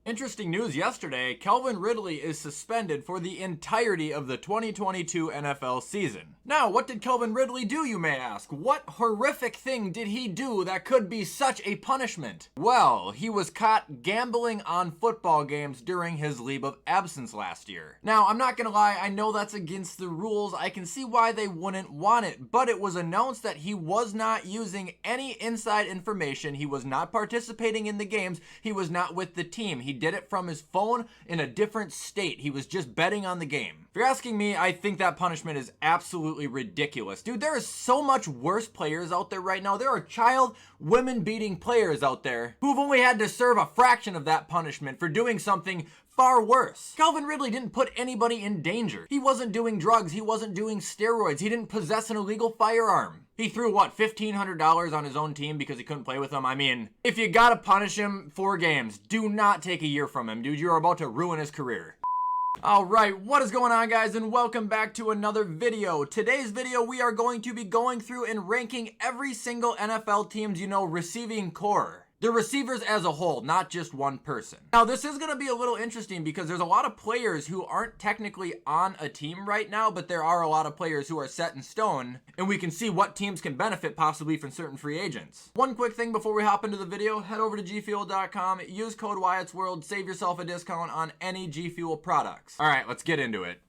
Interesting news yesterday, Calvin Ridley is suspended for the entirety of the 2022 NFL season. Now, what did Calvin Ridley do, you may ask? What horrific thing did he do that could be such a punishment? Well, he was caught gambling on football games during his leave of absence last year. Now, I'm not gonna lie, I know that's against the rules. I can see why they wouldn't want it, but it was announced that he was not using any inside information. He was not participating in the games. He was not with the team. He did it from his phone in a different state. He was just betting on the game. If you're asking me, I think that punishment is absolutely ridiculous. Dude, there is so much worse players out there right now. There are child, women-beating players out there who've only had to serve a fraction of that punishment for doing something far worse. Calvin Ridley didn't put anybody in danger. He wasn't doing drugs. He wasn't doing steroids. He didn't possess an illegal firearm. He threw, what, $1,500 on his own team because he couldn't play with them? I mean, if you gotta punish him 4 games, do not take a year from him, dude. You're about to ruin his career. Alright, what is going on, guys, and welcome back to another video. Today's video, we are going to be going through and ranking every single NFL team's, receiving core. The receivers as a whole, not just one person. Now, this is going to be a little interesting because there's a lot of players who aren't technically on a team right now, but there are a lot of players who are set in stone, and we can see what teams can benefit possibly from certain free agents. One quick thing before we hop into the video, head over to gfuel.com, use code WyattzWorld, save yourself a discount on any G Fuel products. All right, let's get into it.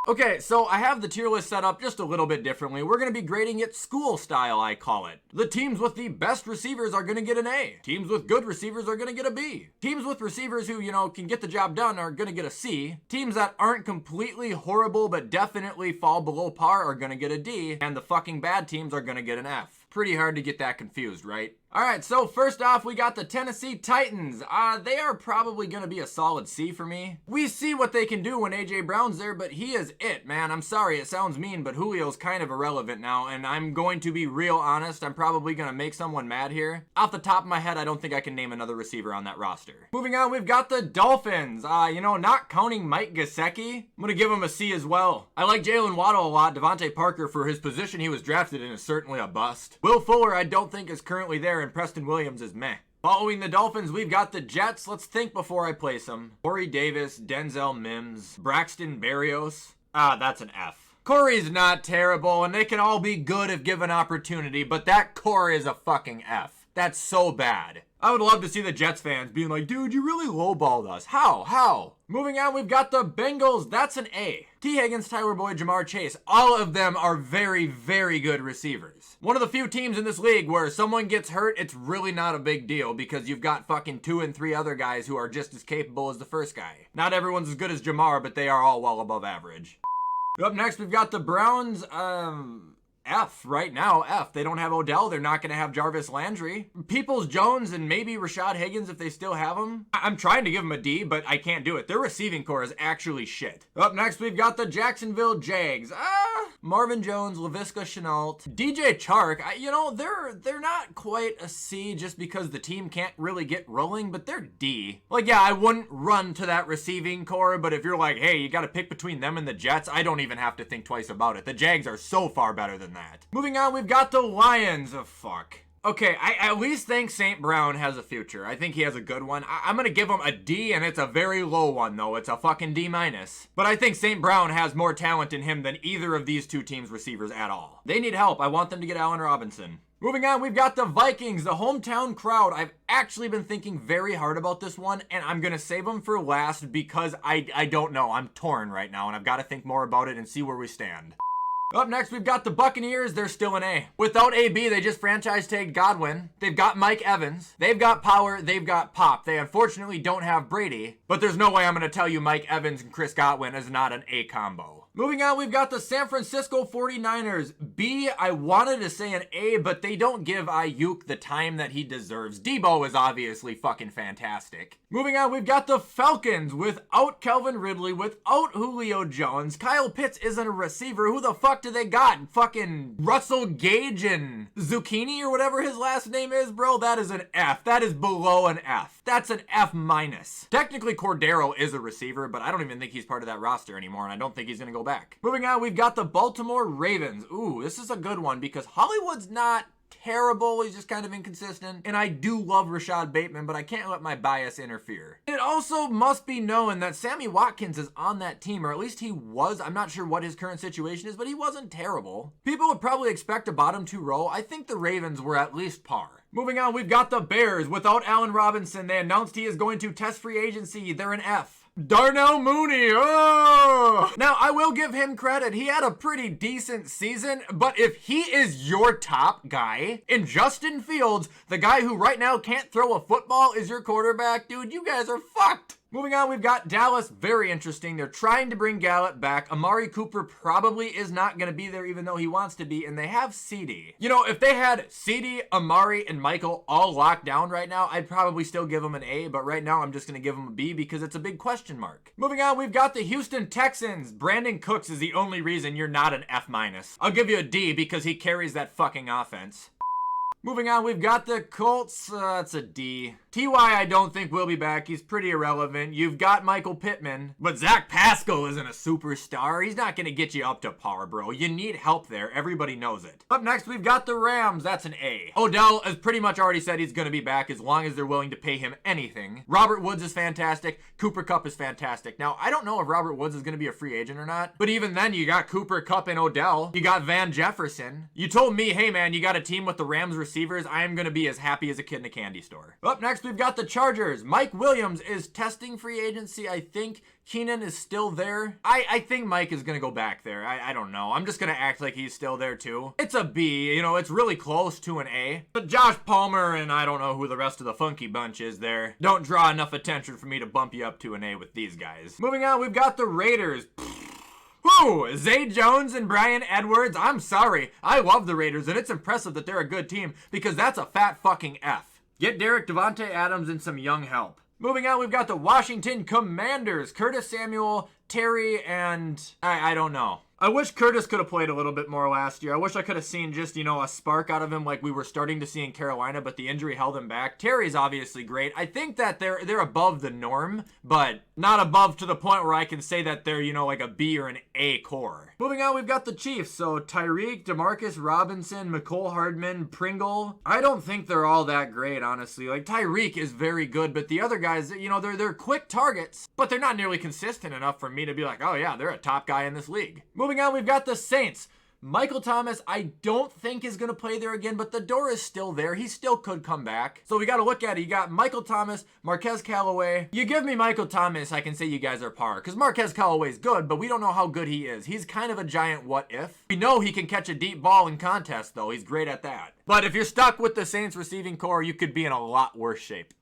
Okay, so I have the tier list set up just a little bit differently. We're going to be grading it school style, I call it. The teams with the best receivers are going to get an A. Teams with good receivers are going to get a B. Teams with receivers who, can get the job done are going to get a C. Teams that aren't completely horrible but definitely fall below par are going to get a D. And the fucking bad teams are going to get an F. Pretty hard to get that confused, right? Alright, so first off, we got the Tennessee Titans. They are probably going to be a solid C for me. We see what they can do when A.J. Brown's there, but he is it, man. I'm sorry, it sounds mean, but Julio's kind of irrelevant now, and I'm going to be real honest. I'm probably going to make someone mad here. Off the top of my head, I don't think I can name another receiver on that roster. Moving on, we've got the Dolphins. Not counting Mike Gesicki, I'm going to give him a C as well. I like Jalen Waddle a lot. Devontae Parker, for his position he was drafted in, is certainly a bust. Will Fuller, I don't think is currently there, and Preston Williams is meh. Following the Dolphins, we've got the Jets. Let's think before I place them. Corey Davis, Denzel Mims, Braxton Berrios. That's an F. Corey's not terrible, and they can all be good if given opportunity, but that core is a fucking F. That's so bad. I would love to see the Jets fans being like, dude, you really lowballed us. How? Moving on, we've got the Bengals. That's an A. T. Higgins, Tyler Boyd, Jamar Chase. All of them are very, very good receivers. One of the few teams in this league where someone gets hurt, it's really not a big deal because you've got fucking 2 and 3 other guys who are just as capable as the first guy. Not everyone's as good as Jamar, but they are all well above average. Up next, we've got the Browns. F right now, F. They don't have Odell. They're not going to have Jarvis Landry. Peoples-Jones and maybe Rashad Higgins if they still have him. I'm trying to give them a D, but I can't do it. Their receiving core is actually shit. Up next, we've got the Jacksonville Jags. Marvin Jones, Laviska Shenault, DJ Chark. They're not quite a C just because the team can't really get rolling, but they're D. I wouldn't run to that receiving core, but if you're like, hey, you got to pick between them and the Jets, I don't even have to think twice about it. The Jags are so far better than that. Moving on, we've got the Lions. Fuck. Okay, I at least think St. Brown has a future. I think he has a good one. I'm going to give him a D, and it's a very low one, though. It's a fucking D-. But I think St. Brown has more talent in him than either of these two teams' receivers at all. They need help. I want them to get Allen Robinson. Moving on, we've got the Vikings, the hometown crowd. I've actually been thinking very hard about this one, and I'm going to save them for last because I don't know. I'm torn right now, and I've got to think more about it and see where we stand. Up next, we've got the Buccaneers. They're still an A. Without AB, they just franchise tagged Godwin. They've got Mike Evans. They've got power. They've got pop. They unfortunately don't have Brady, but there's no way I'm going to tell you Mike Evans and Chris Godwin is not an A combo. Moving on, we've got the San Francisco 49ers. B, I wanted to say an A, but they don't give Ayuk the time that he deserves. Debo is obviously fucking fantastic. Moving on, we've got the Falcons without Calvin Ridley, without Julio Jones. Kyle Pitts isn't a receiver. Who the fuck do they got? Fucking Russell Gage and Zucchini or whatever his last name is, bro? That is an F. That is below an F. That's an F-. Technically, Cordero is a receiver, but I don't even think he's part of that roster anymore, and I don't think he's going to go go back. Moving on, we've got the Baltimore Ravens. Ooh, this is a good one because Hollywood's not terrible. He's just kind of inconsistent. And I do love Rashad Bateman, but I can't let my bias interfere. It also must be known that Sammy Watkins is on that team, or at least he was. I'm not sure what his current situation is, but he wasn't terrible. People would probably expect a bottom two row. I think the Ravens were at least par. Moving on, we've got the Bears. Without Allen Robinson, they announced he is going to test free agency. They're an F. Darnell Mooney. Oh! Now, I will give him credit. He had a pretty decent season, but if he is your top guy and Justin Fields, the guy who right now can't throw a football, is your quarterback, dude, you guys are fucked. Moving on, we've got Dallas. Very interesting. They're trying to bring Gallup back. Amari Cooper probably is not going to be there even though he wants to be, and they have CD. You know, if they had CD, Amari, and Michael all locked down right now, I'd probably still give them an A, but right now I'm just going to give them a B because it's a big question mark. Moving on, we've got the Houston Texans. Brandon Cooks is the only reason you're not an F-. I'll give you a D because he carries that fucking offense. Moving on, we've got the Colts. That's a D. T.Y. I don't think will be back. He's pretty irrelevant. You've got Michael Pittman, but Zach Pascal isn't a superstar. He's not going to get you up to par, bro. You need help there. Everybody knows it. Up next, we've got the Rams. That's an A. Odell has pretty much already said he's going to be back as long as they're willing to pay him anything. Robert Woods is fantastic. Cooper Kupp is fantastic. Now, I don't know if Robert Woods is going to be a free agent or not, but even then, you got Cooper Kupp and Odell. You got Van Jefferson. You told me, hey man, you got a team with the Rams receivers. I am going to be as happy as a kid in a candy store. Up next, we've got the Chargers. Mike Williams is testing free agency. I think Keenan is still there. I think Mike is going to go back there. I don't know. I'm just going to act like he's still there too. It's a B. You know, it's really close to an A. But Josh Palmer and I don't know who the rest of the funky bunch is there don't draw enough attention for me to bump you up to an A with these guys. Moving on, we've got the Raiders. Whew, Zay Jones and Bryan Edwards. I'm sorry. I love the Raiders, and it's impressive that they're a good team because that's a fat fucking F. Get Derek Devontae Adams and some young help. Moving on, we've got the Washington Commanders. Curtis Samuel, Terry, and I don't know. I wish Curtis could have played a little bit more last year. I wish I could have seen just, you know, a spark out of him like we were starting to see in Carolina, but the injury held him back. Terry's obviously great. I think that they're above the norm, but not above to the point where I can say that they're, you know, like a B or an A core. Moving on, we've got the Chiefs. So Tyreek, Demarcus Robinson, McCole Hardman, Pringle. I don't think they're all that great, honestly. Like Tyreek is very good, but the other guys, you know, they're quick targets, but they're not nearly consistent enough for me to be like, oh yeah, they're a top guy in this league. Moving on, we've got the Saints. Michael Thomas, I don't think is going to play there again, but the door is still there. He still could come back. So we got to look at it. You got Michael Thomas, Marquez Callaway. You give me Michael Thomas, I can say you guys are par. Because Marquez Callaway's good, but we don't know how good he is. He's kind of a giant what if. We know he can catch a deep ball in contests, though. He's great at that. But if you're stuck with the Saints receiving core, you could be in a lot worse shape.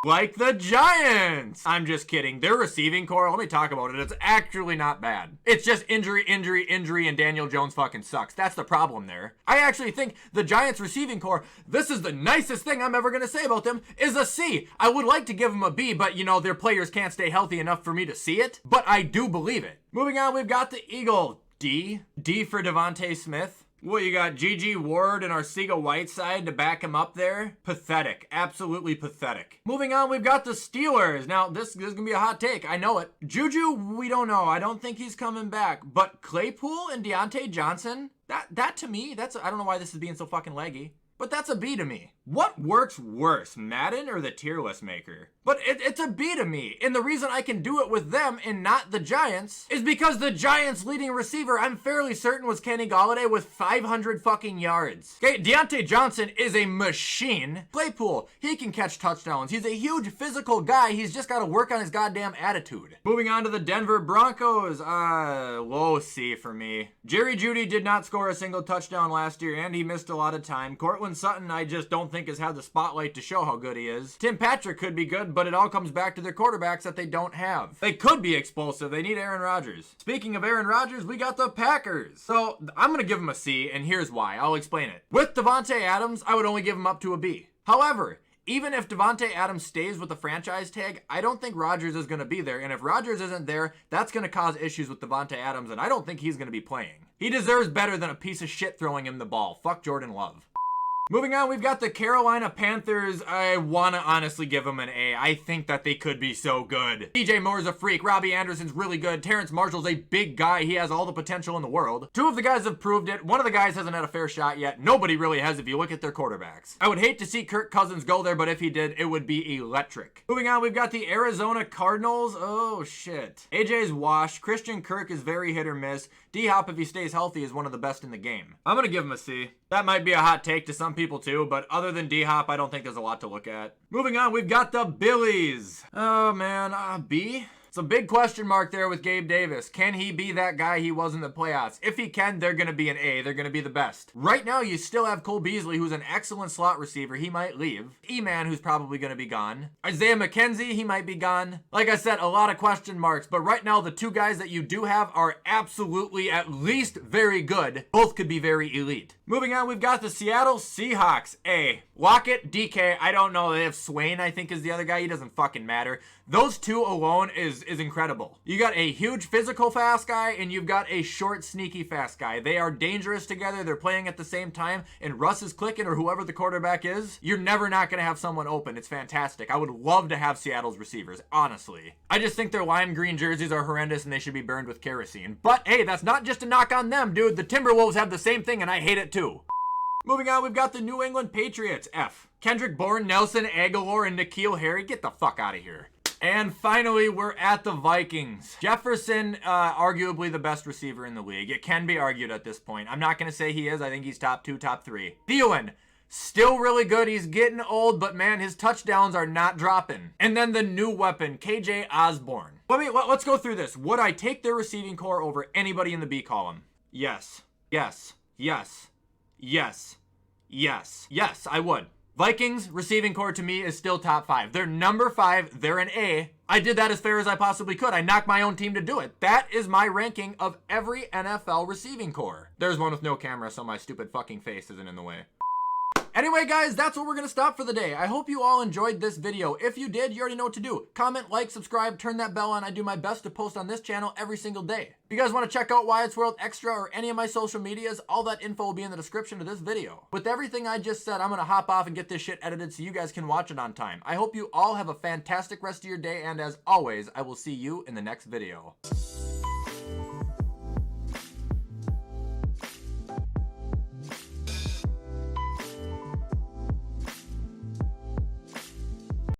Like the Giants. I'm just kidding. Their receiving core, let me talk about it. It's actually not bad. It's just injury, and Daniel Jones fucking sucks. That's the problem there. I actually think the Giants receiving core, this is the nicest thing I'm ever going to say about them, is a C. I would like to give them a B, but you know, their players can't stay healthy enough for me to see it. But I do believe it. Moving on, we've got the Eagles. D. D for Devontae Smith. Well, you got Gigi Ward and Arcega-Whiteside to back him up there. Pathetic. Absolutely pathetic. Moving on, we've got the Steelers. Now, this is going to be a hot take. I know it. Juju, we don't know. I don't think he's coming back. But Claypool and Deontay Johnson, that to me, I don't know why this is being so fucking leggy, but that's a B to me. What works worse, Madden or the tier list maker? But it's a B to me. And the reason I can do it with them and not the Giants is because the Giants' leading receiver, I'm fairly certain, was Kenny Golladay with 500 fucking yards. Okay, Deontay Johnson is a machine. Claypool, he can catch touchdowns. He's a huge physical guy. He's just got to work on his goddamn attitude. Moving on to the Denver Broncos. Low C for me. Jerry Jeudy did not score a single touchdown last year, and he missed a lot of time. Courtland Sutton, I just don't think has had the spotlight to show how good he is. Tim Patrick could be good, but it all comes back to their quarterbacks that they don't have. They could be explosive. They need Aaron Rodgers. Speaking of Aaron Rodgers, we got the Packers. So I'm going to give him a C, and here's why. I'll explain it. With Devontae Adams, I would only give him up to a B. However, even if Devontae Adams stays with the franchise tag, I don't think Rodgers is going to be there. And if Rodgers isn't there, that's going to cause issues with Devontae Adams, and I don't think he's going to be playing. He deserves better than a piece of shit throwing him the ball. Fuck Jordan Love. Moving on, we've got the Carolina Panthers. I want to honestly give them an A. I think that they could be so good. DJ Moore's a freak. Robbie Anderson's really good. Terrence Marshall's a big guy. He has all the potential in the world. Two of the guys have proved it. One of the guys hasn't had a fair shot yet. Nobody really has if you look at their quarterbacks. I would hate to see Kirk Cousins go there, but if he did, it would be electric. Moving on, we've got the Arizona Cardinals. Oh, shit. AJ's washed. Christian Kirk is very hit or miss. D-Hop, if he stays healthy, is one of the best in the game. I'm going to give him a C. That might be a hot take to some people too, but other than D-Hop, I don't think there's a lot to look at. Moving on, we've got the Billies. Oh, man. B? It's a big question mark there with Gabe Davis. Can he be that guy he was in the playoffs? If he can, they're going to be an A. They're going to be the best. Right now, you still have Cole Beasley, who's an excellent slot receiver. He might leave. E-Man, who's probably going to be gone. Isaiah McKenzie, he might be gone. Like I said, a lot of question marks, but right now, the two guys that you do have are absolutely at least very good. Both could be very elite. Moving on, we've got the Seattle Seahawks. A. Lockett, DK, I don't know. They have Swain, I think, is the other guy. He doesn't fucking matter. Those two alone is incredible. You got a huge physical fast guy, and you've got a short, sneaky fast guy. They are dangerous together. They're playing at the same time, and Russ is clicking, or whoever the quarterback is. You're never not going to have someone open. It's fantastic. I would love to have Seattle's receivers, honestly. I just think their lime green jerseys are horrendous, and they should be burned with kerosene. But, hey, that's not just a knock on them, dude. The Timberwolves have the same thing, and I hate it too. Moving on, we've got the New England Patriots. F. Kendrick Bourne, Nelson Aguilar, and N'Keal Harry. Get the fuck out of here. And finally, we're at the Vikings. Jefferson, arguably the best receiver in the league. It can be argued at this point. I'm not going to say he is. I think he's top 2, top 3. Thielen, still really good. He's getting old, but man, his touchdowns are not dropping. And then the new weapon, KJ Osborne. Let's go through this. Would I take their receiving core over anybody in the B column? Yes. Yes. Yes. Yes. Yes. Yes, I would. Vikings receiving core to me is still top 5. They're number 5. They're an A. I did that as fair as I possibly could. I knocked my own team to do it. That is my ranking of every NFL receiving core. There's one with no camera, so my stupid fucking face isn't in the way. Anyway, guys, that's where we're going to stop for the day. I hope you all enjoyed this video. If you did, you already know what to do. Comment, like, subscribe, turn that bell on. I do my best to post on this channel every single day. If you guys want to check out WyattzWorld Extra or any of my social medias, all that info will be in the description of this video. With everything I just said, I'm going to hop off and get this shit edited so you guys can watch it on time. I hope you all have a fantastic rest of your day, and as always, I will see you in the next video.